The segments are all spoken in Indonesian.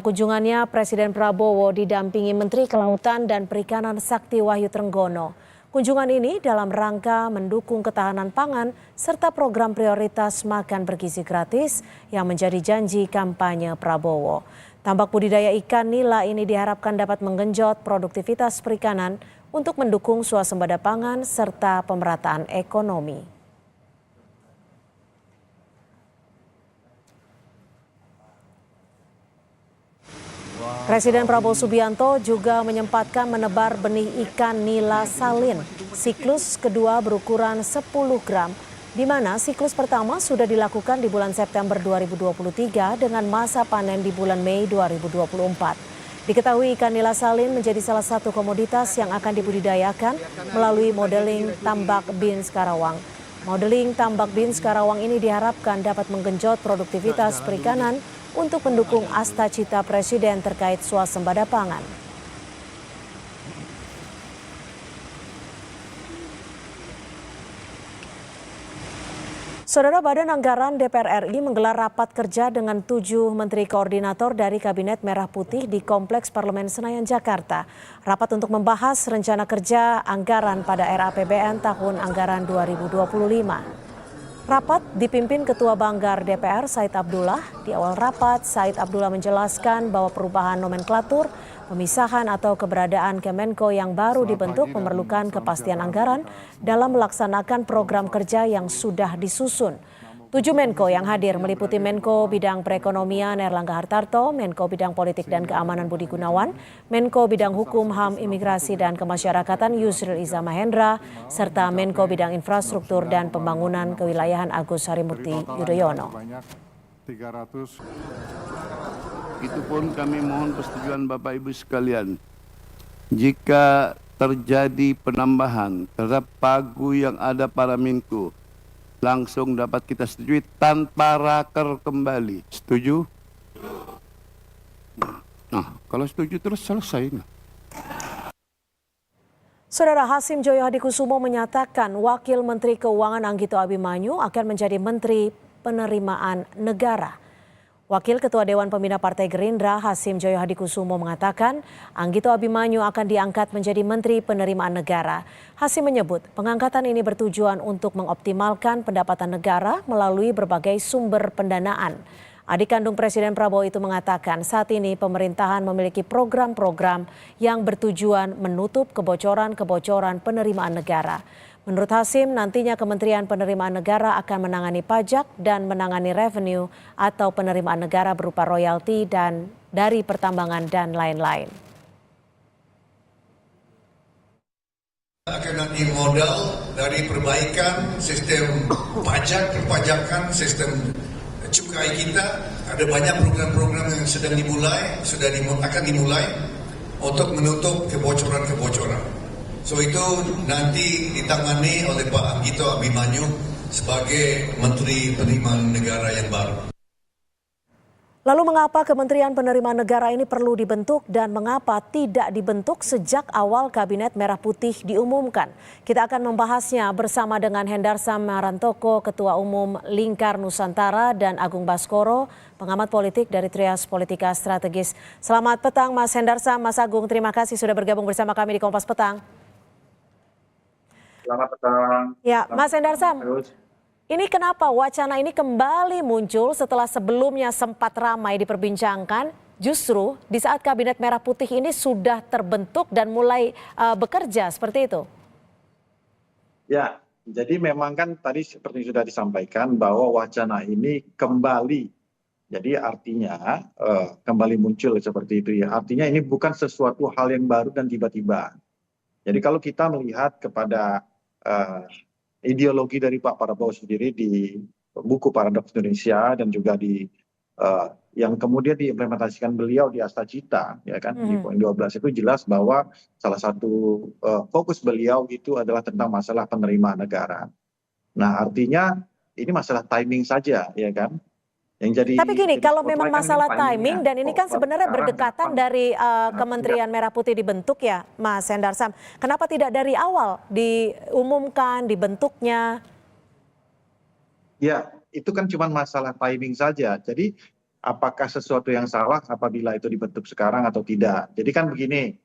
Kunjungannya Presiden Prabowo didampingi Menteri Kelautan dan Perikanan Sakti Wahyu Trenggono. Kunjungan ini dalam rangka mendukung ketahanan pangan serta program prioritas makan bergizi gratis yang menjadi janji kampanye Prabowo. Tambak budidaya ikan nila ini diharapkan dapat menggenjot produktivitas perikanan untuk mendukung swasembada pangan serta pemerataan ekonomi. Presiden Prabowo Subianto juga menyempatkan menebar benih ikan nila salin. Siklus kedua berukuran 10 gram, di mana siklus pertama sudah dilakukan di bulan September 2023 dengan masa panen di bulan Mei 2024. Diketahui ikan nila salin menjadi salah satu komoditas yang akan dibudidayakan melalui modeling tambak Bins Karawang. Modeling tambak Bins Karawang ini diharapkan dapat menggenjot produktivitas perikanan untuk mendukung asta-cita Presiden terkait swasembada pangan. Saudara, Badan Anggaran DPR RI menggelar rapat kerja dengan 7 menteri koordinator dari Kabinet Merah Putih di Kompleks Parlemen Senayan, Jakarta. Rapat untuk membahas rencana kerja anggaran pada RAPBN tahun anggaran 2025. Rapat dipimpin Ketua Banggar DPR Said Abdullah. Di awal rapat, Said Abdullah menjelaskan bahwa perubahan nomenklatur, pemisahan atau keberadaan Kemenko yang baru dibentuk memerlukan kepastian anggaran dalam melaksanakan program kerja yang sudah disusun. 7 Menko yang hadir meliputi Menko Bidang Perekonomian Erlangga Hartarto, Menko Bidang Politik dan Keamanan Budi Gunawan, Menko Bidang Hukum, HAM, Imigrasi dan Kemasyarakatan Yusril Iza Mahendra, serta Menko Bidang Infrastruktur dan Pembangunan Kewilayahan Agus Harimurti Yudhoyono. 300. Itu pun kami mohon persetujuan Bapak Ibu sekalian. Jika terjadi penambahan terhadap pagu yang ada pada Menko, langsung dapat kita setujui tanpa raker kembali. Setuju? Nah, kalau setuju terus selesai. Saudara, Hasim Joyo Hadikusumo menyatakan Wakil Menteri Keuangan Anggito Abimanyu akan menjadi Menteri Penerimaan Negara. Wakil Ketua Dewan Pembina Partai Gerindra Hasim Joyo Hadikusumo mengatakan Anggito Abimanyu akan diangkat menjadi Menteri Penerimaan Negara. Hasim menyebut pengangkatan ini bertujuan untuk mengoptimalkan pendapatan negara melalui berbagai sumber pendanaan. Adik kandung Presiden Prabowo itu mengatakan saat ini pemerintahan memiliki program-program yang bertujuan menutup kebocoran-kebocoran penerimaan negara. Menurut Hasim, nantinya Kementerian Penerimaan Negara akan menangani pajak dan menangani revenue atau penerimaan negara berupa royalti dan dari pertambangan dan lain-lain. Akan nanti modal dari perbaikan sistem pajak, perpajakan, sistem cukai kita. Ada banyak program-program yang sedang dimulai, akan dimulai untuk menutup kebocoran-kebocoran. So itu nanti ditangani oleh Pak Anggito Abimanyu sebagai Menteri Penerimaan Negara yang baru. Lalu mengapa Kementerian Penerimaan Negara ini perlu dibentuk dan mengapa tidak dibentuk sejak awal Kabinet Merah Putih diumumkan? Kita akan membahasnya bersama dengan Hendarsam Marantoko, Ketua Umum Lingkar Nusantara, dan Agung Baskoro, pengamat politik dari Trias Politika Strategis. Selamat petang Mas Hendarsam, Mas Agung, terima kasih sudah bergabung bersama kami di Kompas Petang. Selamat petang. Ya, Mas Hendarsam, ini kenapa wacana ini kembali muncul setelah sebelumnya sempat ramai diperbincangkan, justru di saat Kabinet Merah Putih ini sudah terbentuk dan mulai bekerja seperti itu? Ya, jadi memang kan tadi seperti sudah disampaikan bahwa wacana ini kembali. Jadi artinya kembali muncul seperti itu ya. Artinya ini bukan sesuatu hal yang baru dan tiba-tiba. Jadi kalau kita melihat kepada ideologi dari Pak Prabowo sendiri di buku Paradoks Indonesia dan juga di yang kemudian diimplementasikan beliau di Asta-Cita, ya kan, di poin 12 itu jelas bahwa salah satu fokus beliau itu adalah tentang masalah penerimaan negara. Nah, artinya ini masalah timing saja, ya kan. Tapi gini, kalau memang masalah timing dan ini kan sebenarnya berdekatan dari Kementerian Merah Putih dibentuk ya Mas Hendarsam. Kenapa tidak dari awal diumumkan, dibentuknya? Ya, itu kan cuma masalah timing saja. Jadi apakah sesuatu yang salah apabila itu dibentuk sekarang atau tidak. Jadi kan begini,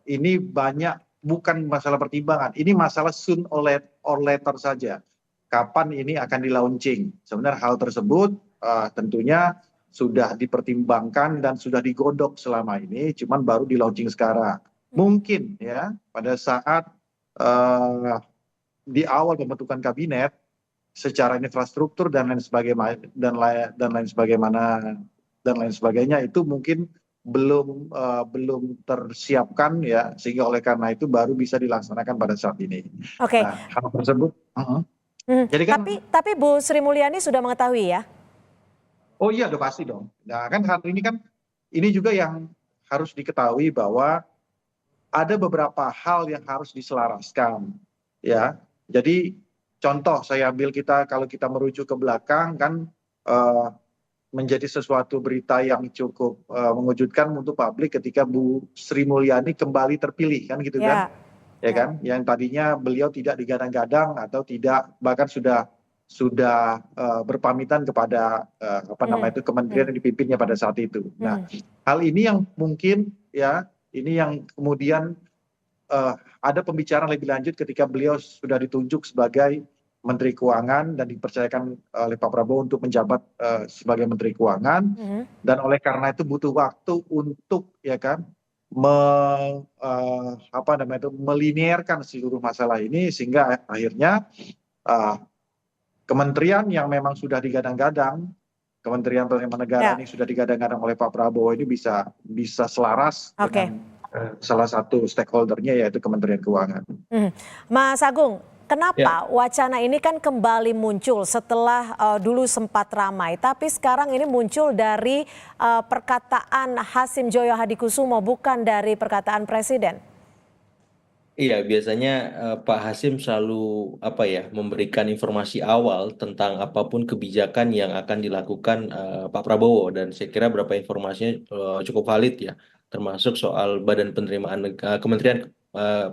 ini banyak bukan masalah pertimbangan, ini masalah soon or later saja. Kapan ini akan di-launching? Sebenarnya hal tersebut tentunya sudah dipertimbangkan dan sudah digodok selama ini, cuman baru di-launching sekarang. Mungkin ya pada saat di awal pembentukan kabinet secara infrastruktur dan lain sebagainya itu mungkin belum tersiapkan ya, sehingga oleh karena itu baru bisa dilaksanakan pada saat ini. Oke. Nah, hal tersebut jadi kan Tapi Bu Sri Mulyani sudah mengetahui ya? oh iya udah pasti dong. Nah, kan hal ini kan ini juga yang harus diketahui bahwa ada beberapa hal yang harus diselaraskan ya. Jadi contoh saya ambil kalau kita merujuk ke belakang kan menjadi sesuatu berita yang cukup mengejutkan untuk publik ketika Bu Sri Mulyani kembali terpilih kan gitu kan. Ya kan, yang tadinya beliau tidak digadang-gadang atau tidak bahkan sudah berpamitan kepada kementerian yang dipimpinnya pada saat itu. Nah, hal ini yang mungkin ya ini yang kemudian ada pembicaraan lebih lanjut ketika beliau sudah ditunjuk sebagai Menteri Keuangan dan dipercayakan oleh Pak Prabowo untuk menjabat sebagai Menteri Keuangan, dan oleh karena itu butuh waktu untuk ya kan melinearkan seluruh masalah ini, sehingga akhirnya kementerian yang memang sudah digadang-gadang, Kementerian Penerimaan Negara ini sudah digadang-gadang oleh Pak Prabowo ini bisa selaras dengan salah satu stakeholdernya yaitu Kementerian Keuangan. Mas Agung, kenapa wacana ini kan kembali muncul setelah dulu sempat ramai, tapi sekarang ini muncul dari perkataan Hasim Joyo Hadikusumo, bukan dari perkataan Presiden? Iya, biasanya Pak Hasim selalu memberikan informasi awal tentang apapun kebijakan yang akan dilakukan Pak Prabowo, dan saya kira beberapa informasinya cukup valid ya, termasuk soal Badan Kementerian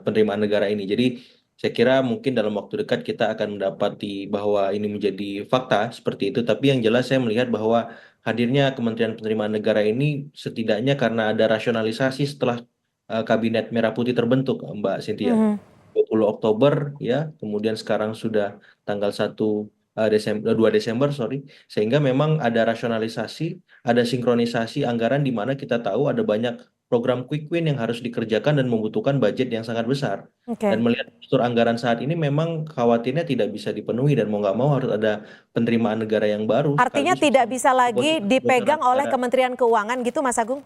Penerimaan Negara ini. Jadi saya kira mungkin dalam waktu dekat kita akan mendapati bahwa ini menjadi fakta seperti itu. Tapi yang jelas saya melihat bahwa hadirnya Kementerian Penerimaan Negara ini setidaknya karena ada rasionalisasi setelah Kabinet Merah Putih terbentuk, Mbak Cynthia. 20 Oktober ya, kemudian sekarang sudah tanggal 2 Desember, sehingga memang ada rasionalisasi, ada sinkronisasi anggaran di mana kita tahu ada banyak program quick win yang harus dikerjakan dan membutuhkan budget yang sangat besar. Dan melihat struktur anggaran saat ini memang khawatirnya tidak bisa dipenuhi, dan mau nggak mau harus ada penerimaan negara yang baru. Artinya tidak bisa lagi dipegang oleh Kementerian Keuangan gitu, Mas Agung?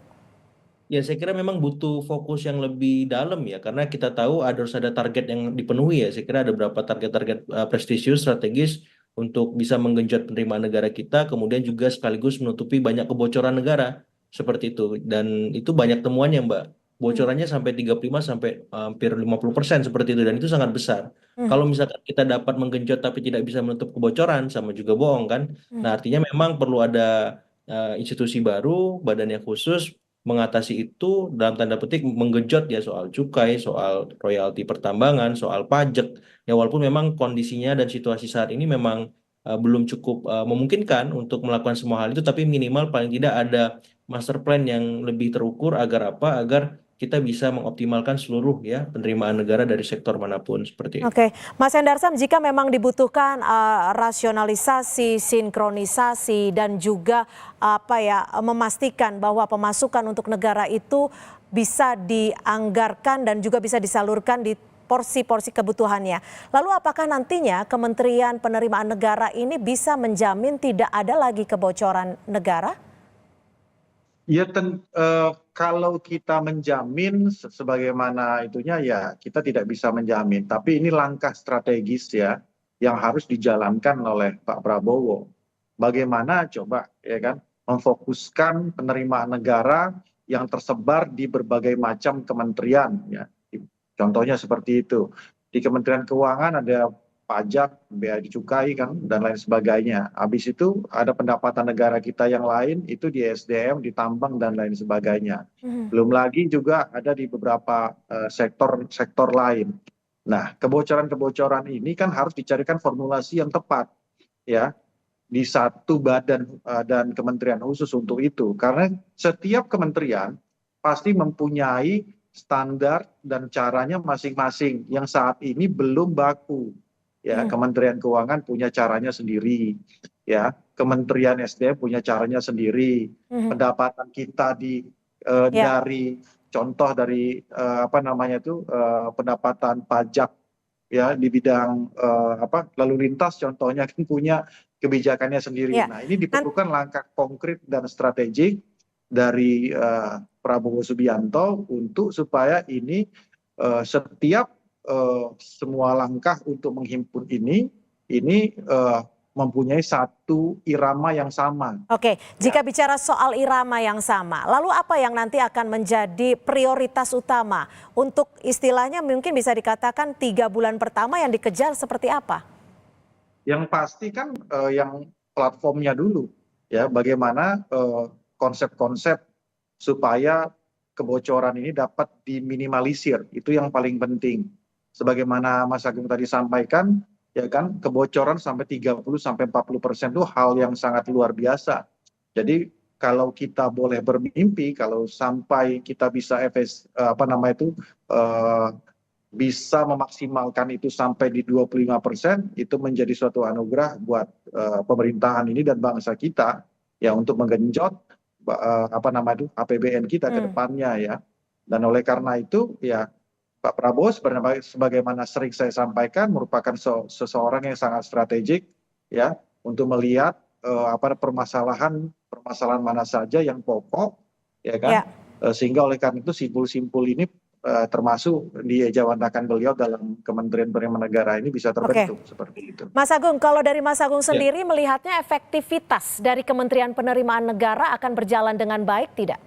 Ya, saya kira memang butuh fokus yang lebih dalam ya, karena kita tahu harus ada target yang dipenuhi ya. Saya kira ada beberapa target-target prestisius, strategis untuk bisa menggenjot penerimaan negara kita, kemudian juga sekaligus menutupi banyak kebocoran negara seperti itu. Dan itu banyak temuannya, Mbak. Bocorannya sampai 35 sampai hampir 50% seperti itu, dan itu sangat besar. Kalau misalkan kita dapat menggenjot tapi tidak bisa menutup kebocoran, sama juga bohong kan. Nah, artinya memang perlu ada institusi baru, badan yang khusus mengatasi itu, dalam tanda petik menggenjot ya soal cukai, soal royalti pertambangan, soal pajak. Ya walaupun memang kondisinya dan situasi saat ini memang belum cukup memungkinkan untuk melakukan semua hal itu, tapi minimal paling tidak ada master plan yang lebih terukur agar apa? Agar kita bisa mengoptimalkan seluruh ya penerimaan negara dari sektor manapun seperti itu. Oke, Mas Hendarsam, jika memang dibutuhkan rasionalisasi, sinkronisasi, dan juga memastikan bahwa pemasukan untuk negara itu bisa dianggarkan dan juga bisa disalurkan di porsi-porsi kebutuhannya. Lalu apakah nantinya Kementerian Penerimaan Negara ini bisa menjamin tidak ada lagi kebocoran negara? Ya, kalau kita menjamin sebagaimana itunya ya kita tidak bisa menjamin. Tapi ini langkah strategis ya yang harus dijalankan oleh Pak Prabowo. Bagaimana coba ya kan memfokuskan penerimaan negara yang tersebar di berbagai macam kementerian ya. Contohnya seperti itu. Di Kementerian Keuangan ada pajak, bea cukai kan dan lain sebagainya. Habis itu ada pendapatan negara kita yang lain itu di SDM, di tambang dan lain sebagainya. Belum lagi juga ada di beberapa sektor lain. Nah, kebocoran-kebocoran ini kan harus dicarikan formulasi yang tepat ya. di satu badan dan kementerian khusus untuk itu. Karena setiap kementerian pasti mempunyai standar dan caranya masing-masing yang saat ini belum baku. Ya, Kementerian Keuangan punya caranya sendiri, ya. Kementerian SDM punya caranya sendiri. Pendapatan kita dari contoh dari pendapatan pajak ya di bidang lalu lintas contohnya kan punya kebijakannya sendiri. Ya. Nah, ini diperlukan langkah konkret dan strategik dari Prabowo Subianto untuk supaya ini setiap semua langkah untuk menghimpun ini mempunyai satu irama yang sama. Oke, jika bicara soal irama yang sama, lalu apa yang nanti akan menjadi prioritas utama untuk istilahnya mungkin bisa dikatakan 3 bulan pertama yang dikejar seperti apa? Yang pasti kan yang platformnya dulu, ya bagaimana konsep-konsep supaya kebocoran ini dapat diminimalisir, itu yang paling penting. Sebagaimana Mas Agung tadi sampaikan, ya kan kebocoran sampai 30-40% itu hal yang sangat luar biasa. Jadi kalau kita boleh bermimpi, kalau sampai kita bisa bisa memaksimalkan itu sampai di 25%, itu menjadi suatu anugerah buat pemerintahan ini dan bangsa kita ya untuk menggenjot APBN kita ke depannya ya. Dan oleh karena itu ya Pak Prabowo sebagaimana sering saya sampaikan merupakan seseorang yang sangat strategik ya untuk melihat permasalahan mana saja yang pokok ya kan. Sehingga oleh karena itu simpul-simpul ini termasuk diejawantahkan beliau dalam Kementerian Penerimaan Negara ini bisa terbentuk seperti itu. Mas Agung, kalau dari Mas Agung sendiri melihatnya efektivitas dari Kementerian Penerimaan Negara akan berjalan dengan baik tidak?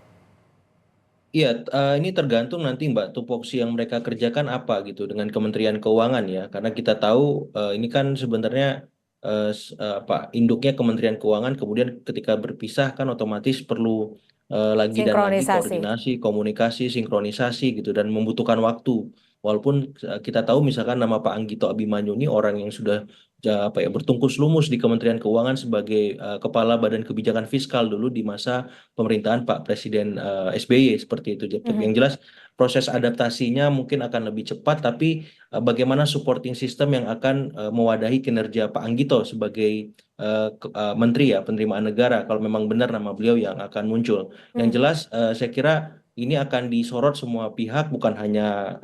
Iya, ini tergantung nanti Mbak tupoksi yang mereka kerjakan apa gitu dengan Kementerian Keuangan ya, karena kita tahu ini kan sebenarnya induknya Kementerian Keuangan, kemudian ketika berpisah kan otomatis perlu lagi dan lagi koordinasi, komunikasi, sinkronisasi gitu dan membutuhkan waktu. Walaupun kita tahu misalkan nama Pak Anggito Abimanyu ini orang yang sudah bertungkus lumus di Kementerian Keuangan sebagai kepala Badan Kebijakan Fiskal dulu di masa pemerintahan Pak Presiden SBY seperti itu. Yang jelas proses adaptasinya mungkin akan lebih cepat, tapi bagaimana supporting system yang akan mewadahi kinerja Pak Anggito sebagai Menteri ya Penerimaan Negara kalau memang benar nama beliau yang akan muncul. Yang jelas saya kira ini akan disorot semua pihak, bukan hanya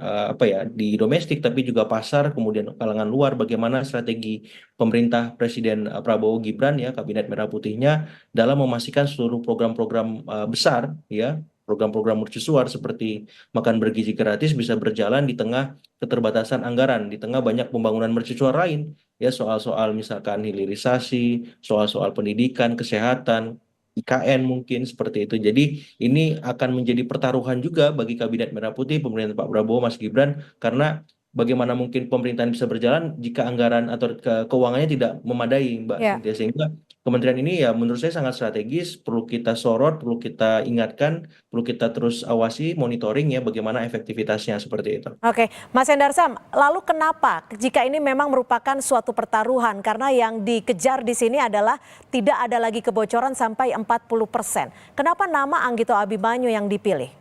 di domestik tapi juga pasar, kemudian kalangan luar, bagaimana strategi pemerintah Presiden Prabowo Gibran ya Kabinet Merah Putihnya dalam memastikan seluruh program-program besar ya, program-program mercusuar seperti makan bergizi gratis bisa berjalan di tengah keterbatasan anggaran, di tengah banyak pembangunan mercusuar lain ya, soal-soal misalkan hilirisasi, soal-soal pendidikan, kesehatan, IKN mungkin seperti itu. Jadi ini akan menjadi pertaruhan juga bagi Kabinet Merah Putih, pemerintahan Pak Prabowo, Mas Gibran, karena bagaimana mungkin pemerintahan bisa berjalan jika anggaran atau keuangannya tidak memadai, Mbak Cynthia. Sehingga kementerian ini ya menurut saya sangat strategis, perlu kita sorot, perlu kita ingatkan, perlu kita terus awasi, monitoring ya bagaimana efektivitasnya seperti itu. Oke, Mas Hendarsam, lalu kenapa jika ini memang merupakan suatu pertaruhan karena yang dikejar di sini adalah tidak ada lagi kebocoran sampai 40%. Kenapa nama Anggito Abimanyu yang dipilih?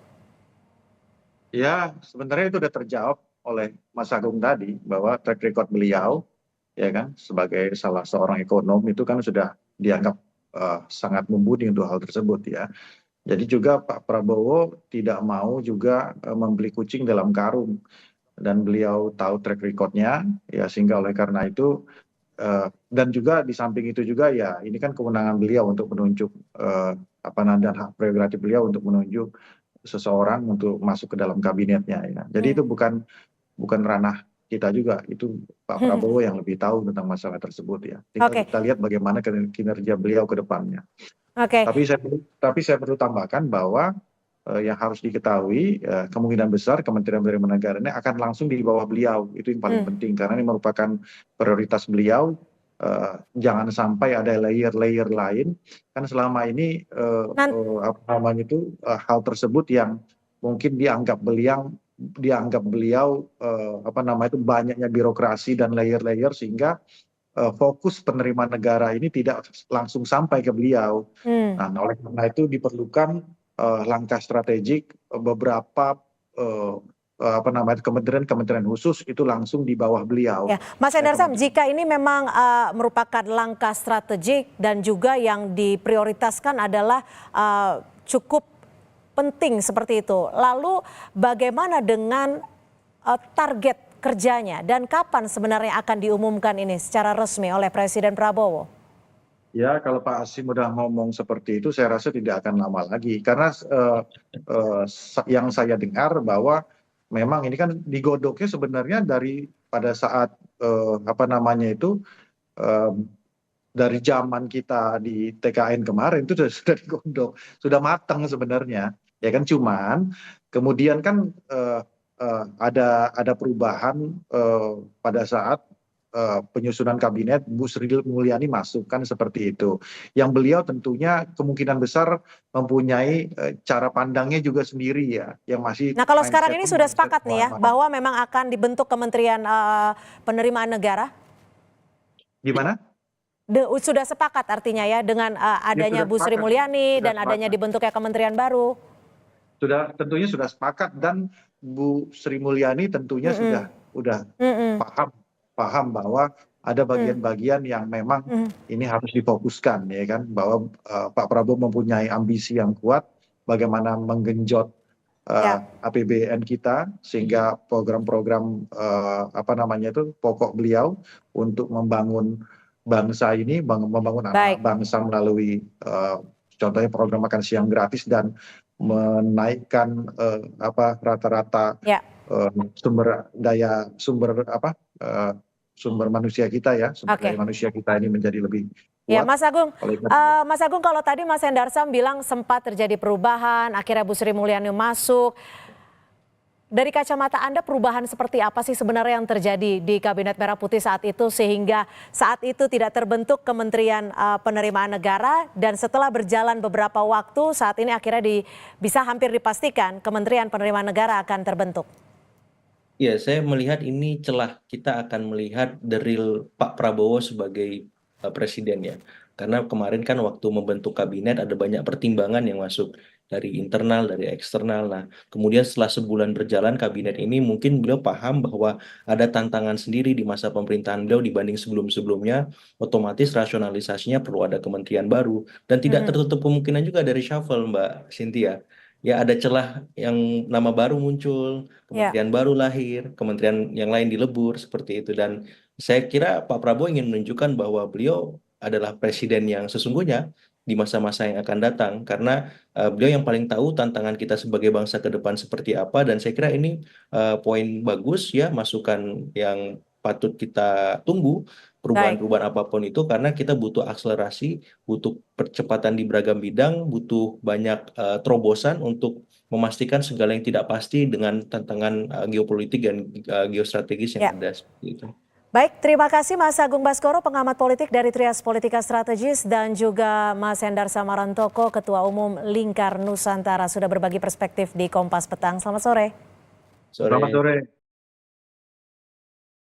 Ya, sebenarnya itu sudah terjawab oleh Mas Agung tadi bahwa track record beliau ya kan sebagai salah seorang ekonom itu kan sudah dianggap sangat mumpuni untuk hal tersebut ya. Jadi juga Pak Prabowo tidak mau juga membeli kucing dalam karung dan beliau tahu track recordnya ya, sehingga oleh karena itu dan juga di samping itu juga ya ini kan kewenangan beliau untuk menunjuk dan hak prerogatif beliau untuk menunjuk seseorang untuk masuk ke dalam kabinetnya ya. Jadi itu bukan ranah kita juga, itu Pak Prabowo yang lebih tahu tentang masalah tersebut ya. Tinggal kita lihat bagaimana kinerja beliau ke depannya. Tapi saya perlu tambahkan bahwa yang harus diketahui kemungkinan besar Kementerian Penerimaan Negara ini akan langsung di bawah beliau, itu yang paling penting karena ini merupakan prioritas beliau. Jangan sampai ada layer-layer lain kan selama ini hal tersebut yang mungkin dianggap beliau banyaknya birokrasi dan layer-layer sehingga fokus penerimaan negara ini tidak langsung sampai ke beliau. Hmm. Nah, oleh karena itu diperlukan langkah strategik, beberapa kementerian khusus itu langsung di bawah beliau. Ya, Mas Hendarsam, jika ini memang merupakan langkah strategik dan juga yang diprioritaskan adalah cukup penting seperti itu. Lalu bagaimana dengan target kerjanya dan kapan sebenarnya akan diumumkan ini secara resmi oleh Presiden Prabowo? Ya, kalau Pak Hasim udah ngomong seperti itu, saya rasa tidak akan lama lagi. Karena yang saya dengar bahwa memang ini kan digodoknya sebenarnya dari pada saat dari zaman kita di TKN kemarin itu sudah digodok, sudah matang sebenarnya. Ya kan, cuman kemudian kan ada perubahan pada saat penyusunan kabinet Bu Sri Mulyani masuk kan seperti itu. Yang beliau tentunya kemungkinan besar mempunyai cara pandangnya juga sendiri ya, yang masih. Nah, kalau sekarang ini sudah sepakat nih ya bahwa memang akan dibentuk Kementerian Penerimaan Negara? Gimana? Sudah sepakat artinya ya dengan adanya Bu Sri Mulyani dan adanya dibentuknya kementerian baru? Tentunya sudah sepakat, dan Bu Sri Mulyani tentunya sudah paham bahwa ada bagian-bagian yang memang ini harus difokuskan, ya kan, bahwa Pak Prabowo mempunyai ambisi yang kuat bagaimana menggenjot APBN kita sehingga program-program pokok beliau untuk membangun bangsa ini, membangun anak bangsa melalui contohnya program makan siang gratis dan menaikkan rata-rata sumber manusia kita ya, sumber daya manusia kita ini menjadi lebih kuat. Ya, Mas Agung, kalau tadi Mas Hendarsam bilang sempat terjadi perubahan, akhirnya Bu Sri Mulyani masuk. Dari kacamata Anda, perubahan seperti apa sih sebenarnya yang terjadi di Kabinet Merah Putih saat itu sehingga saat itu tidak terbentuk Kementerian Penerimaan Negara, dan setelah berjalan beberapa waktu saat ini akhirnya bisa hampir dipastikan Kementerian Penerimaan Negara akan terbentuk? Ya, saya melihat ini celah kita akan melihat the real Pak Prabowo sebagai presiden ya. Karena kemarin kan waktu membentuk kabinet ada banyak pertimbangan yang masuk dari internal, dari eksternal. Nah, kemudian setelah sebulan berjalan kabinet ini mungkin beliau paham bahwa ada tantangan sendiri di masa pemerintahan beliau dibanding sebelum-sebelumnya. Otomatis rasionalisasinya perlu ada kementerian baru. Dan tidak tertutup kemungkinan juga dari shuffle, Mbak Cynthia. Ya, ada celah yang nama baru muncul, kementerian baru lahir, kementerian yang lain dilebur seperti itu. Dan saya kira Pak Prabowo ingin menunjukkan bahwa beliau adalah presiden yang sesungguhnya di masa-masa yang akan datang, karena beliau yang paling tahu tantangan kita sebagai bangsa ke depan seperti apa. Dan saya kira ini poin bagus ya, masukan yang patut kita tunggu, perubahan-perubahan apapun itu, karena kita butuh akselerasi, butuh percepatan di beragam bidang, butuh banyak terobosan untuk memastikan segala yang tidak pasti dengan tantangan geopolitik dan geostrategis yang ada seperti itu. Baik, terima kasih Mas Agung Baskoro, pengamat politik dari Trias Politika Strategis, dan juga Mas Hendarsam Marantoko, Ketua Umum Lingkar Nusantara, sudah berbagi perspektif di Kompas Petang. Selamat sore. Selamat sore.